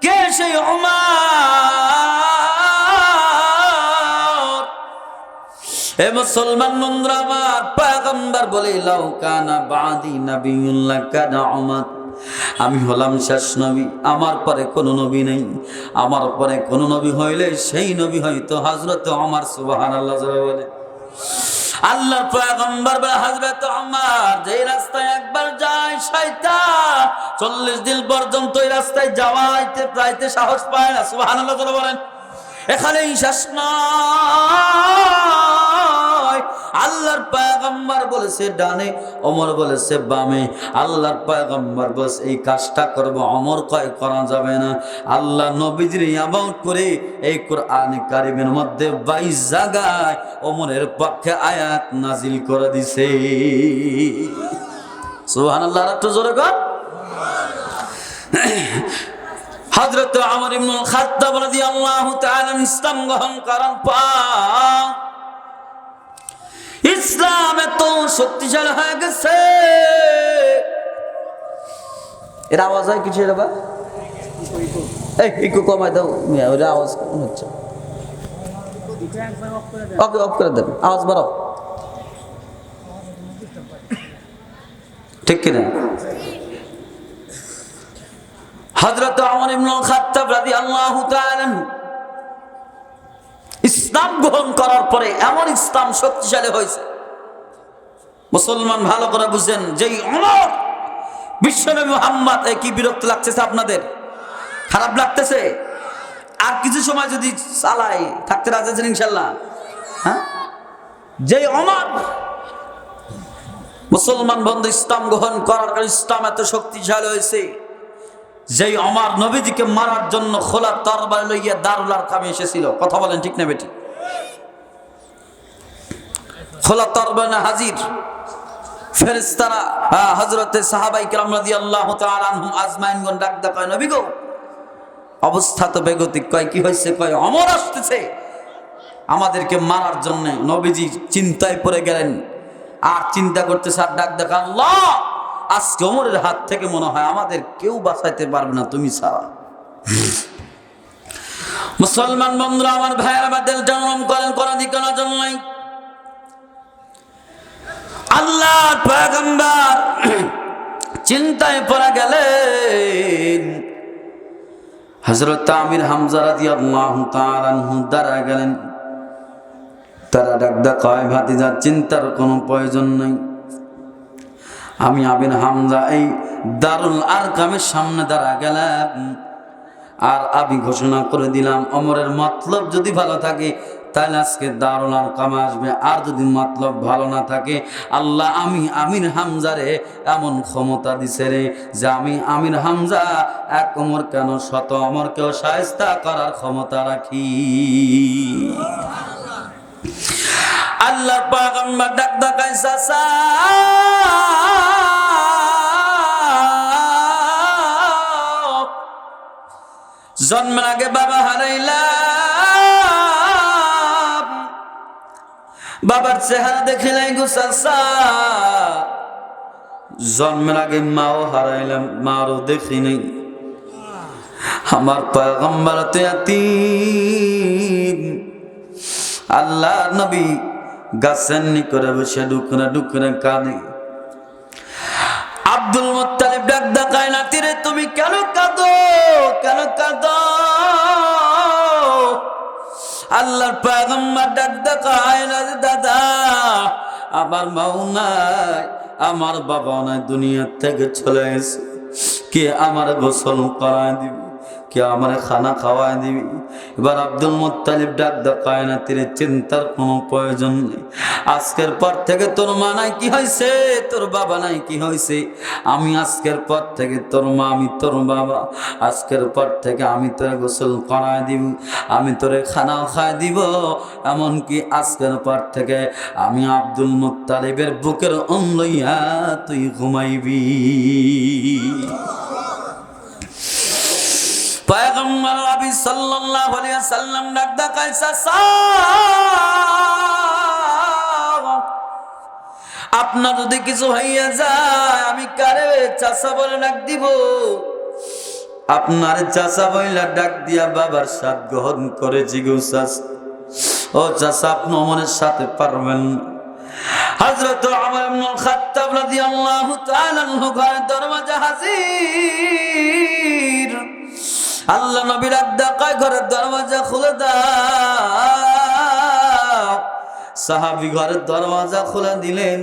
কে সেই ওমর? এ মুসলমান বন্ধুরা আমার, পয়গম্বর বলে, লাউ কানা বাদি নাবিয়্যুন লাকানা ওমর, আমি হলাম শেষ নবী, আমার পরে কোনো নবী নেই, আমার পরে কোনো নবী হইলে সেই নবী হয়তো হযরত ওমর। সুবহানাল্লাহ বলে। আল্লাহর পয়গম্বর বলে, হযরত ওমর যেই রাস্তায় একবার যায় শয়তান 40 দিন পর্যন্ত ওই রাস্তায় যাওয়াইতে প্রায়তে সাহস পায় না। সুবহানাল্লাহ বলেন। এখানেই শেষ নয়, আল্লাহর পয়গম্বর বলেছে ডানে, ওমর বলেছে বামে। আল্লাহর পয়গম্বর বলেছে এই কাজটা করব, ওমর কয় করা যাবে না। আল্লাহ নবীজির অ্যাবাউট করে এই কোরআন কারীমের মধ্যে 22 জায়গায় ওমরের পক্ষে আয়াত নাজিল করে দিছে। সুবহানাল্লাহ, একটু জোরে কর। হযরত ওমর ইবনুল খাত্তাব রাদিয়াল্লাহু তাআলা ইসলাম গ্রহণ করার পর ইসলাম এত শক্তিশালী হয়ে গেছে। এর আওয়াজ হয় কিছু? এটা বা এই একটু কমাই দাও, ওই আওয়াজ হচ্ছে। ওকে, অফ করে দেন, আওয়াজ বাড়াও। ঠিক কিনা? হযরত ওমর ইবনুল খাত্তাব রাদিয়াল্লাহু তাআলা ইসলাম গ্রহণ করার পরে এমন ইসলাম শক্তিশালী হয়েছে, মুসলমান ভালো করে বুঝেন। যেই ওমর বিশ্বনবী মুহাম্মদ, কি বিরক্ত লাগতেছে আপনাদের? খারাপ লাগতেছে? আর কিছু সময় যদি চালাই থাকতে রাজি আছেন ইনশাআল্লাহ? হ্যাঁ, যেই ওমর মুসলমান বন্ধু ইসলাম গ্রহণ করার পর ইসলাম এত শক্তিশালী হয়েছে, যেই ওমর নবীজিকে মারার জন্য খোলা তরবারি লইয়া দারুল আরকামে এসেছিল। কথা বলেন ঠিক না বেটি? খোলা তরবারি হাজির ফেরেশতারা হযরতে সাহাবায়ে কেরাম রাদিয়াল্লাহু তাআলা আনহুম আজমাইনগণ ডাক দেয়, কয় নবী গো অবস্থা তো বেগতিক। কয় কি হয়েছে? কয় ওমর আসতেছে আমাদেরকে মারার জন্য। নবীজি চিন্তায় পড়ে গেলেন, আর চিন্তা করতে স্যার ডাক দেখ, আল্লাহ আজকে ওমরের হাত থেকে মনে হয় আমাদের কেউ বাঁচাইতে পারবে না তুমি ছাড়া। মুসলমান বন্ধুরা আমার, ভাইয়ের আমার, দিল জনম করেন কোন দিকে নজর নাই। আল্লাহর পয়গম্বর চিন্তায় পড়ে গেলেন। হযরত আমির হামজা রাদিয়াল্লাহু তাআলা আনহু দাঁড়া গেলেন। তারা ডাক দেয়, কয় ভাতিজা চিন্তার কোনো প্রয়োজন নাই। আমি আমির হামজা এই দারুল আরকামের সামনে দাঁড়া গেলাম, আর আমি ঘোষণা করে দিলাম ওমরের মতলব যদি ভালো থাকে তাহলে আজকে দারুল আরকাম আসবে, আর যদি মতলব ভালো না থাকে আল্লাহ আমি আমির হামজারে এমন ক্ষমতা দিছে রে যে আমি আমির হামজা এক ওমর কেন শত ওমরকেও শায়েস্তা করার ক্ষমতা রাখি। আল্লাহ পয়গম্বর ডাক দেয়, চাচা জন্মের আগে বাবা হারাইলাম, বাবার চেহারা দেখে নাই গো চাচা। জন্মের আগে মাও হারাইলাম, মারও দেখি নাই। আমার পয়গম্বর তো ইয়াতীম। আল্লাহ নবী গাছের নিকটে বসে ডুকরে ডুকরে কাঁদে। আব্দুল মুত্তালিব ডাক দেয়, নাতি রে তুমি কেন কাঁদো, কেন কাঁদো? আল্লাহর পয়গম্বর ডাক দেয়, দাদা আমার মাও নাই, আমার বাবা নাই, দুনিয়া থেকে চলে গেছে। কে আমার গোসল করায় দিবি, কে আমার খানা খাওয়ায় দিবি? এবার আব্দুল মুত্তালিব ডাক দেয়, নাতি রে চিন্তার কোনো প্রয়োজন নেই। আজকের পর থেকে তোর মা নাই কি হয়েছে, তোর বাবা নাই কি হয়েছে, আমি আজকের পর থেকে তোর মা, আমি তোর বাবা। আজকের পর থেকে আমি তোরে গোসল করায় দিব, আমি তোরে খানাও খায় দিব, এমনকি আজকের পর থেকে আমি আব্দুল মুত্তালিবের বুকের লইয়া তুই ঘুমাইবি। পয়গম্বর নবী সাল্লাল্লাহু আলাইহি ওয়াসাল্লাম ডাক দেয়, চাচা আপনার যদি কিছু হইয়া যায় আমি কারে চাচা বলে ডাক দিব? আপনার চাচা বইলা ডাক দিয়া বাবার সাথ গ্রহণ করেছি গো চাচা। ও চাচা আপনি ওমরের সাথে পারবেন না। হযরত ওমর ইবনুল খাত্তাব রাদিয়াল্লাহু তাআলা আনহু ঘরের দরজা হাজির। আল্লাহ নবী ডাক দেয়, ঘরের দরজা খুলে দাও। সাহাবী ঘরের দরজা খুলে দিলেন।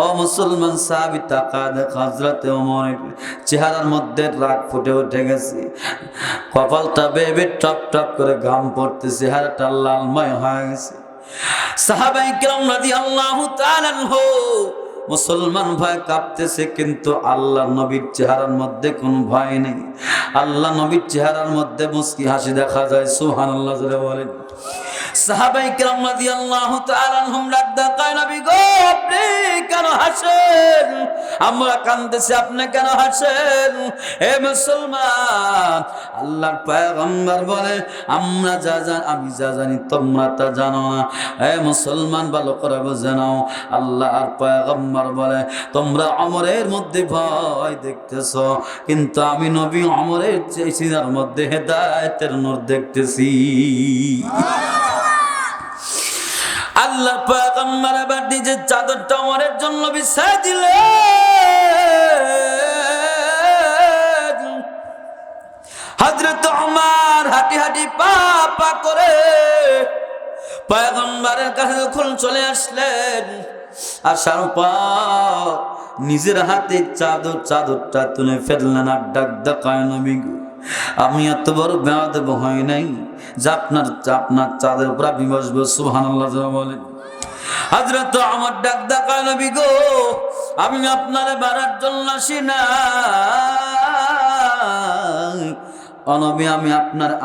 ও মুসলমান সাহাবী তাকা দেখ, হযরত ওমরের চেহারার মধ্যে রাগ ফুটে উঠে গেছে, কপালটা বেয়ে টপ টপ করে ঘাম পড়তেছে, চেহারাটা লালময় হয়ে গেছে। সাহাবায়ে কেরাম রাদিয়াল্লাহু তাআলা আনহু মুসলমান ভয় কাঁপতেছে, কিন্তু আল্লাহ নবীর চেহারার মধ্যে কোনো ভয় নেই। আল্লাহ নবীর চেহারার মধ্যে মুস্কি হাসি দেখা যায়। সুবহানাল্লাহ জোরে বলেন। সাহাবায়ে কেরাম রাদিয়াল্লাহু তাআলা আনহুম ডাক দেয়, নবী গো আপনি কেন হাসেন? আমরা কাঁদতেছি, আপনি কেন হাসেন? হে মুসলমান, আল্লাহর পয়গম্বর বলে আমরা যা জানি, আমি যা জানি তোমরা তা জানো না। হে মুসলমান ভালো করে বুঝে নাও, আল্লাহর পয়গম্বর বলে তোমরা ওমরের মধ্যে ভয় দেখতেছো, কিন্তু আমি নবী ওমরের সিনার মধ্যে হেদায়েতের নূর দেখতেছি। আল্লাহ পয়গম্বর এবার নিজের চাদরটা ওমরের জন্য বিছায় দিলেন। হযরত ওমর হাঁটি হাঁটি পা পা করে পয়গম্বরের কাছে যখন চলে আসলেন, আসার পর নিজের হাতে চাদরটা তুলে ফেললেন আর ডাক দেয়, নবী গো আমি এত বড় বেয়াদব হই নাই যে আপনার চাঁদের উপর আমি বসবো। সুবহানাল্লাহ বলেন। হযরত ওমর ডাক দেয়, নবী গো আমি আপনারে বাড়ার জন্য আসি না, ও নবী আমি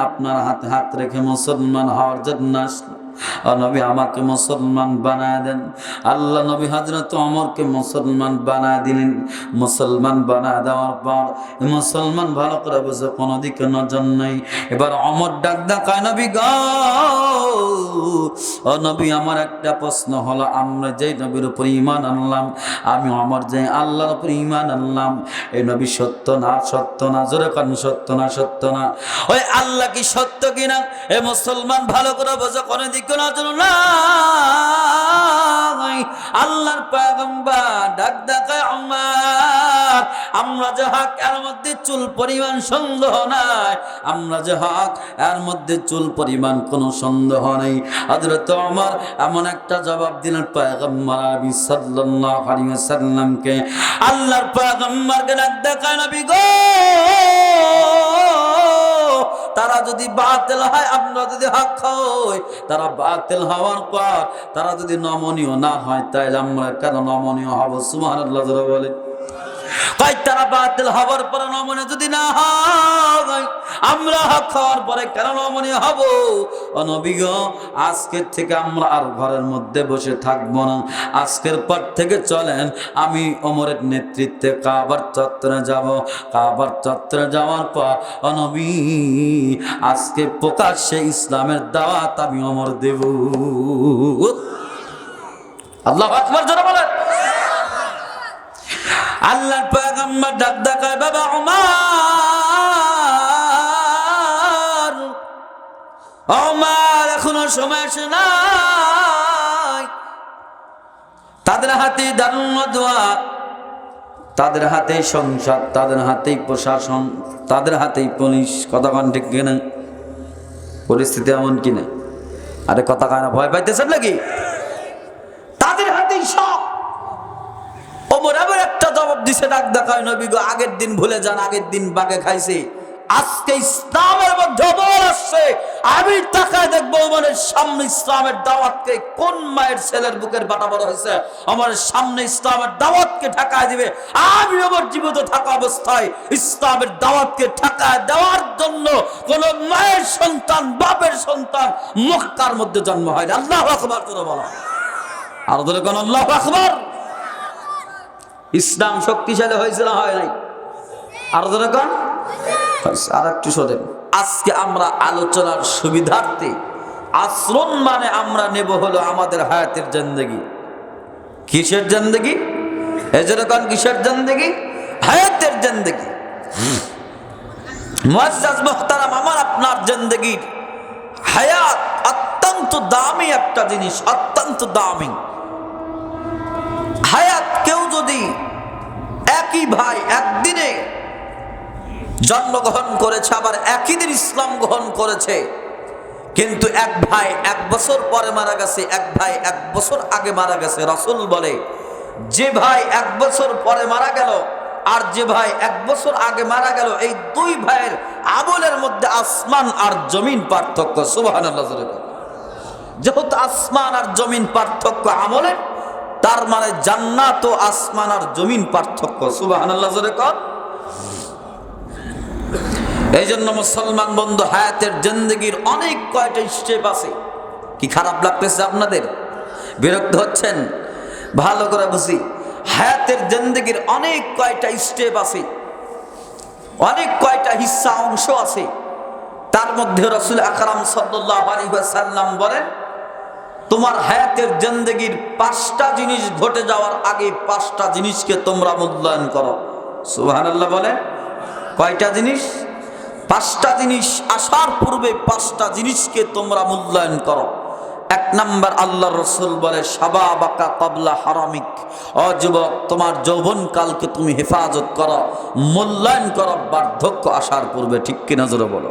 আপনার হাতে হাত রেখে মুসলমান হওয়ার জন্য আসলাম। ও নবী আমাকে মুসলমান বানায় দেন। আল্লাহ নবী হযরত ওমরকে মুসলমান বানায় দিলেন। মুসলমান বানায় দেওয়ার পর মুসলমান ভালো করে বুঝে কোনো দিকে নজর নাই। এবার ওমর ডাক দেয়, নবী গো, ও নবী আমার একটা প্রশ্ন হলো, আমরা যেই নবীর উপর ঈমান আনলাম, আমি ওমর যে আল্লাহর উপর ঈমান আনলাম, এই নবী সত্য না সত্য না? জোরে কান, সত্য না সত্য না? ওই আল্লাহ কি সত্য কিনা এ মুসলমান ভালো করে বোঝো, কোনো দিকে নজর নাই। আল্লাহর পয়গম্বর ডাক দেয়, ওমর আমরা যে হক এর মধ্যে চুল পরিমাণ সন্দেহ নাই, আমরা যে হক এর মধ্যে চুল পরিমাণ কোনো সন্দেহ নেই। হযরত ওমর এমন একটা জবাব দিলেন পয়গম্বর আরবি সাল্লাল্লাহু আলাইহি ওয়াসাল্লামকে। আল্লাহর পয়গম্বরকে ডাক দেয়, নবী গো, তারা যদি বাতিল হয়, আমরা যদি হক হই, তারা বাতিল হওয়ার পর তারা যদি নমনীয় না হয়, তাইলে আমরা কেন নমনীয় হব? সুবহানাল্লাহ জোরে বলেন। কয় তারা বাতিল হওয়ার পরে নমনীয় যদি না হয়, আমরা হক হওয়ার পরে কেন নমনীয় হব? ও নবী গো, আজকের থেকে আমরা আর ঘরের মধ্যে বসে থাকবো না। আজকের পর থেকে চলেন আমি ওমরের নেতৃত্বে কাবার চত্বরে যাব। কাবার চত্বরে যাওয়ার পর ও নবী আজকে প্রকাশ্যে ইসলামের দাওয়াত আমি ওমর দেব। আল্লাহু আকবার জোরে বলেন। আল্লাহর পয়গম্বর ডাক দেয়, বাবা ওমর, ওমর এখনো সময় আসে নাই। তাদের হাতে দারুণ দোয়া, তাদের হাতে সংসার, তাদের হাতেই প্রশাসন, তাদের হাতেই পুলিশ। কথা কান ঠিক কিনা? পরিস্থিতি এমন কিনা? আরে কথা কানা ভয় পাইতেছেন নাকি? তাদের হাতেই সব। ওমর আবার একটা জবাব দিছে, ডাক দেখায়, নবী গো, আগের দিন ভুলে যান, আগের দিন বাগে খাইছে। আজকে ইসলামের মধ্যে ওমর আসছে, আমি তাকায় দেখবো ওমরের সামনে ইসলামের দাওয়াতকে, কোন মায়ের ছেলের বুকের বাটা বড় হয়েছে ওমরের সামনে ইসলামের দাওয়াতকে ঠেকায় দিবে। আমি ওমর জীবিত থাকা অবস্থায় ইসলামের দাওয়াতকে ঠেকায় দেওয়ার জন্য কোন মায়ের সন্তান, বাপের সন্তান মক্কার মধ্যে জন্ম হয় না। আল্লাহু আকবার করে বলো, আর ধরে কোন আল্লাহু আকবার। ইসলাম শক্তিশালী হয়েছিল, হয় নাই? আর ধরে কোন আর একটু শোনেন। আজকে আমরা আলোচনার সুবিধার্থে আশ্রম মানে আমরা নেব হলো আমাদের হায়াতের জিন্দেগি। কিসের জিন্দেগি? এই জন্য কোন কিসের জিন্দেগি? হায়াতের জিন্দেগি। মুআজ্জাজ মুহতারাম, আমার আপনার জিন্দেগির হায়াত অত্যন্ত দামি একটা জিনিস, অত্যন্ত দামি হায়াত। কেউ যদি একই ভাই একদিনে জন্মগ্রহণ করেছে, আবার একই দিন ইসলাম গ্রহণ করেছে, কিন্তু এক ভাই 1 বছর পরে মারা গেছে, এক ভাই 1 বছর আগে মারা গেছে। রাসূল বলে, যে ভাই 1 বছর পরে মারা গেল আর যে ভাই 1 বছর আগে মারা গেল, এই দুই ভাইয়ের আমলের মধ্যে আসমান আর জমিন পার্থক্য। সুবহানাল্লাহ। যেহেতু আসমান আর জমিন পার্থক্য আমলের, তার মানে জান্নাত ও আসমান আর জমিন পার্থক্য। সুবহানাল্লাহ। এই জন্য মুসলমান বন্ধু, হায়াতের জিন্দেগির অনেক কয়টা স্টেপ আছে। কি খারাপ লাগতেছে আপনাদের? বিরক্ত হচ্ছেন? ভালো করে বুঝি, হায়াতের জিন্দেগির অনেক কয়টা স্টেপ আছে, অনেক কয়টা হিস্সা, অংশ আছে। তার মধ্যে রাসূল আকরাম সাল্লাল্লাহু আলাইহি ওয়াসাল্লাম বলেন, তোমার হায়াতের জিন্দেগির 5টা জিনিস ঘটে যাওয়ার আগে 5টা জিনিসকে তোমরা মূল্যায়ন করো। সুবহানাল্লাহ। বলেন কয়টা জিনিস? 5টা জিনিস আসার পূর্বে 5টা জিনিসকে তোমরা মূল্যায়ন করো। 1 নাম্বার, আল্লাহর রাসূল বলে, শাবাবাকা ক্বাবলা হারামিক, ও যুবক, তোমার যৌবনকালকে তুমি হেফাজত করো, মূল্যায়ন করো বার্ধক্য আসার পূর্বে। ঠিক কি না? জোরে বলো।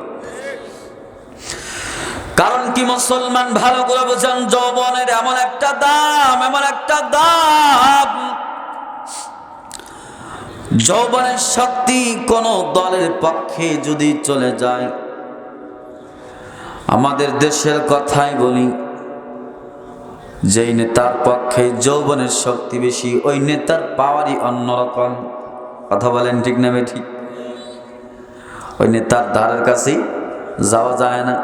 কারণ কি মুসলমান ভালো করে বোঝেন, যৌবনের এমন একটা দাম, এমন একটা দাম, যৌবনের শক্তি কোন দলের পক্ষে যদি চলে যায়, আমাদের দেশের কথাই বলি, যেই নেতার পক্ষে যৌবনের শক্তি বেশি, ওই নেতার পাওয়ারই অন্যরকম। কথা বলেন ঠিক না ঠিক? ওই নেতার ধারের কাছেই যাওয়া যায় না।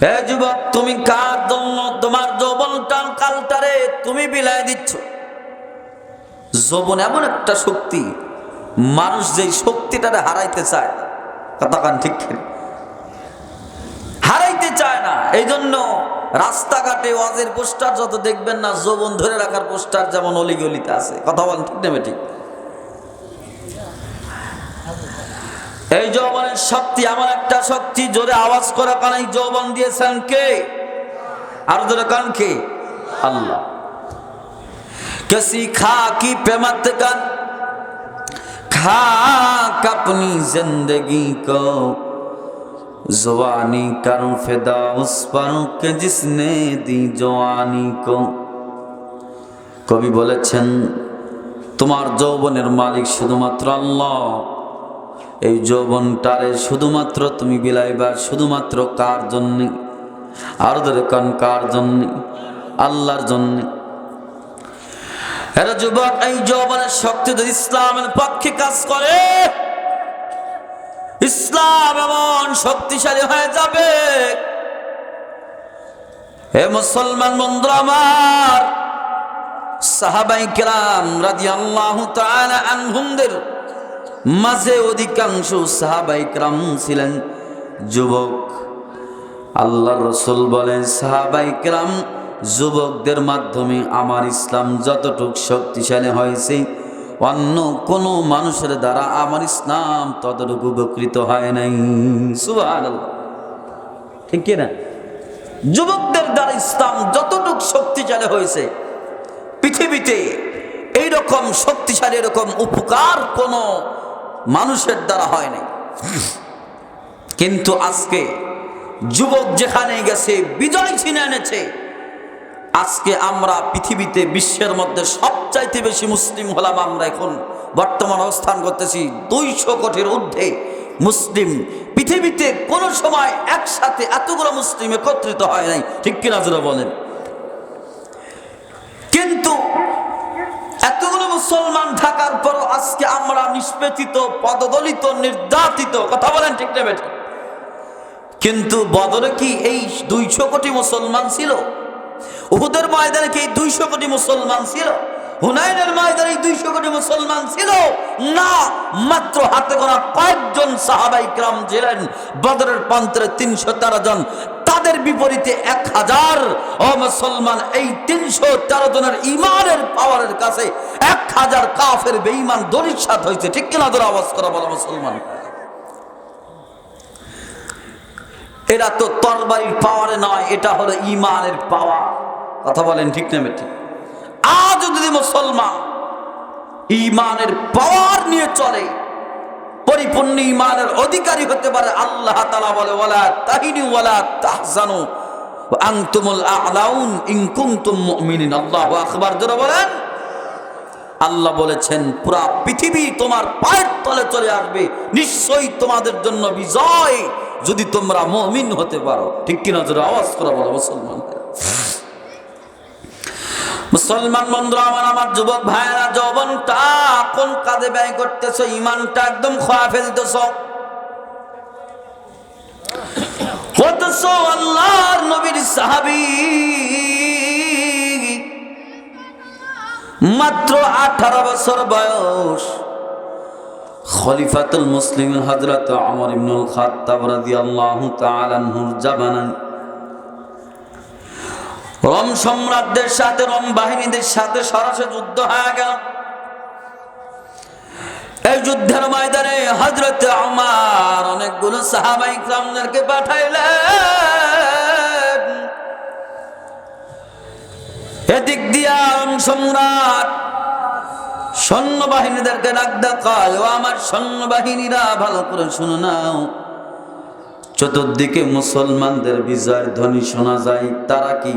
হে যুবক, তুমি কার জন্য তোমার যৌবনটার কালটারে তুমি বিলায় দিচ্ছ? যৌবন এমন একটা শক্তি, মানুষ যেই শক্তিটারে হারাইতে চায়, কথা কান ঠিক হারাইতে চায় না। এই জন্য রাস্তাঘাটে ওয়াজের পোস্টার যত দেখবেন না, যৌবন ধরে রাখার পোস্টার যেমন অলিগলিতে আছে। কথা বলেন ঠিক নেবে ঠিক? এই যৌবনের শক্তি এমন একটা শক্তি, জোরে আওয়াজ করে কান এই যৌবন দিয়েছেন কে? আর জোরে কান কে? আল্লাহ। কে সিখা কি প্রেমত কান खाक अपनी जिंदगी को जवानी करूं फिदा उस पर के जिसने दी जवानी को। কবি বলেছেন, তোমার যৌবনের মালিক শুধুমাত্র আল্লাহ। এই যৌবনটারে শুধুমাত্র তুমি বিলাইবা শুধুমাত্র কার জন্য? আর ধরে কান কার জন্য? আল্লাহর জন্য। এরা যুবক, এই যৌবনের শক্তি যদি ইসলামের পক্ষে কাজ করে, ইসলাম এমন শক্তিশালী হয়ে যাবে। হে মুসলমান বন্ধুরা আমার, সাহাবায়ে কেরাম রাদিয়াল্লাহু তাআলা আনহুমদের মাঝে অধিকাংশ সাহাবায়ে কেরাম ছিলেন যুবক। আল্লাহর রাসূল বলেন, সাহাবায়ে কেরাম যুবকদের মাধ্যমে আমার ইসলাম যতটুকু শক্তিশালী হয়েছে, অন্য কোনো মানুষের দ্বারা আমার ইসলাম ততটুকু উপকৃত হয় নাই। সুবহানাল্লাহ, ঠিক কি না? যুবকদের দ্বারা ইসলাম যতটুকু শক্তিশালী হয়েছে, পৃথিবীতে এইরকম শক্তিশালী এরকম উপকার কোনো মানুষের দ্বারা হয় নাই। কিন্তু আজকে যুবক যেখানে গেছে বিজয় ছিনে এনেছে। আজকে আমরা পৃথিবীতে বিশ্বের মধ্যে সবচাইতে বেশি মুসলিম হলাম। আমরা এখন বর্তমান অবস্থান করতেছি 200 কোটির ঊর্ধ্বে মুসলিম। পৃথিবীতে কোনো সময় একসাথে এতগুলো মুসলিম একত্রিত হয় নাই, ঠিক কিনা যারা বলেন? কিন্তু এতগুলো মুসলমান থাকার পরও আজকে আমরা নিষ্পেষিত, পদদলিত, নির্যাতিত। কথা বলেন ঠিক না বেঠিক? কিন্তু বদরে কি এই 200 কোটি মুসলমান ছিল? উহুদের ময়দানে কি 200 কোটি মুসলমান ছিল? হুনাইনের ময়দানে 200 কোটি মুসলমান ছিল না। মাত্র হাতে গোনা কয়েকজন সাহাবায়ে কেরাম ছিলেন। বদরের প্রান্তরে 313 জন, তাদের বিপরীতে 1000 ও মুসলমান। এই 313 জনের ইমানের পাওয়ারের কাছে 1000 কাফের বেঈমান দরিদ্র হয়েছে। ঠিক কিনা ধরে আওয়াজ করা বলা মুসলমান? এরা তো তরবারির পাওয়ারে নয়, এটা হলো ইমানের পাওয়ার। কথা বলেন ঠিক না ঠিক? আজ যদি মুসলমান ইমানের পাওয়ার নিয়ে চলে, পরিপূর্ণ ইমানের অধিকারী হতে পারে, আল্লাহ তাআলা বলে ওয়ালা তাহিনু ওয়ালা তাহজানু ওয়া আনতুমুল আ'লাউন ইন কুনতুম মুমিনিন। আল্লাহু আকবার জোরে বলেন। আল্লাহ বলেছেন, পুরা পৃথিবী তোমার পায়ের তলে চলে আসবে, নিশ্চয়ই তোমাদের জন্য বিজয় যদি তোমরা মুমিন হতে পারো। ঠিক কিনা জোরে আওয়াজ করে বলো মুসলমান। মুসলমান বন্ধুরা আমার, আমার যুবক ভাইয়েরা, যৌবনটা কোন কাজে ব্যয় করতেছো? ইমানটা একদম খোয়া ফেলতেছো। কতছ আল্লাহর নবীর সাহাবী, মাত্র 18 বছর বয়স, খলিফাতুল মুসলিমিন হযরত ওমর ইবনুল খাত্তাব রাদিয়াল্লাহু তাআলা আনহুর জামানায় রোম সম্রাটদের সাথে, রোম বাহিনীদের সাথে সরাসরি যুদ্ধ হয়ে গেল। এই যুদ্ধের ময়দানে হযরত ওমর অনেকগুলো সাহাবায়ে কিরামদেরকে পাঠাইলেন। এদিক দিয়া রোম সম্রাট সৈন্যবাহিনীদেরকে ডাক দেখায়, ও আমার সৈন্যবাহিনীরা ভালো করে শুনে নাও। চতুর্দিকে মুসলমানদের বিজয়ের ধ্বনি শোনা যায়। তারা কি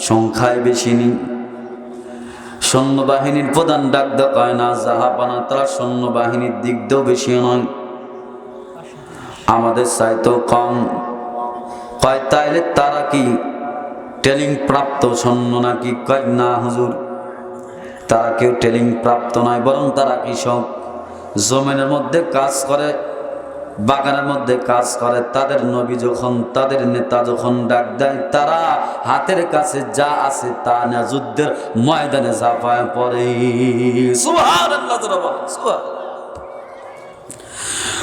সংখ্যায় বেশি নেই? সৈন্যবাহিনীর প্রধান ডাক দেখায়, না জাহাপানা, তারা সৈন্যবাহিনীর দিক দিয়েও বেশি নয়, আমাদের চাইতেও কম। কয় তাইলে তারা কি ট্রেনিং প্রাপ্ত সৈন্য নাকি? কয় না হুজুর, তারা কেউ ট্রেনিং প্রাপ্ত নয়, বরং তারা কৃষক, জমিনের মধ্যে কাজ করে, বাগানের মধ্যে কাজ করে, তাদের নবী যখন, তাদের নেতা যখন ডাক দেয়, তারা হাতের কাছে যা আছে তা না যুদ্ধের ময়দানে ঝাঁপায় পড়ে। সুবহানাল্লাহ।